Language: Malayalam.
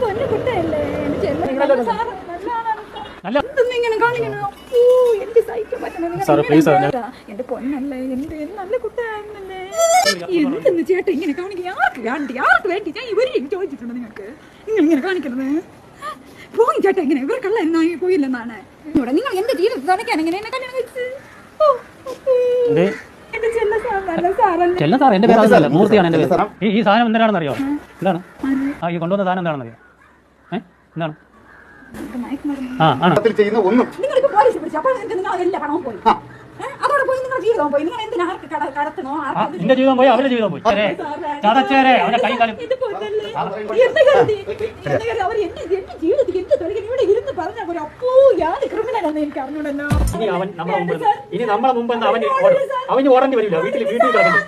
പൊന്നു കുട്ടയല്ലേ ഇങ്ങനെ കാണിക്കണോ? എനിക്ക് സഹിക്കാൻ പറ്റണ എന്റെ പൊന്നല്ലേ, എന്റെ നല്ല കുട്ടയായിരുന്നല്ലേ. എന്തെന്ന് ചേട്ടാ ഇങ്ങനെ കാണിക്കുക? ആർക്ക് വേണ്ടി ഞാൻ ഇവരെയും ചോദിച്ചിട്ടുണ്ട് നിങ്ങൾക്ക് നിങ്ങൾ ഇങ്ങനെ കാണിക്കണത്? പോയി ചേട്ടാ ഇങ്ങനെ ഇവർ കള്ളായി പോയില്ലെന്നാണ് നിങ്ങൾ എന്റെ ജീവിതത്തിൽ തടയ്ക്കാൻ ഇങ്ങനെ എന്നെ കല്യാണം കഴിച്ച്. ചെല്ല സാർ എന്റെ പേര് മൂർത്തിയാണ് എന്റെ പേര്. ഈ സാധനം എന്താണെന്ന് അറിയോ? എന്താണ് ഈ കൊണ്ടുവന്ന സാധനം എന്താണെന്ന് അറിയോ? എന്താണ്? ചെയ്യുന്ന ഒന്നും നിങ്ങൾക്ക് പോലീസ് പിടിച്ചു. അപ്പോൾ നിങ്ങൾ എല്ലാ പണവും പോയി. അതോടെ പോയി നിങ്ങളുടെ ജീവിതം പോയി. നിങ്ങൾ എന്തിനാ ആർക്ക് കടത്തണോ? എന്റെ ജീവിതം പോയി, അവരുടെ ജീവിതം പോയി. ചതച്ചേരെ അവന്റെ കൈ കാലം അവർ എന്റെ ജീവിതത്തിൽ എന്ത് തുടങ്ങി ഇവിടെ ഇരുന്ന് പറഞ്ഞ പോലെ അപ്പോ യാതൊരു ക്രിമിനലാണെന്ന് എനിക്ക് അറിഞ്ഞൂടല്ലോ. ഇനി നമ്മളെ മുമ്പ് അവന് ഓടേണ്ടി വരില്ല. വീട്ടിൽ കിടക്കുന്നു.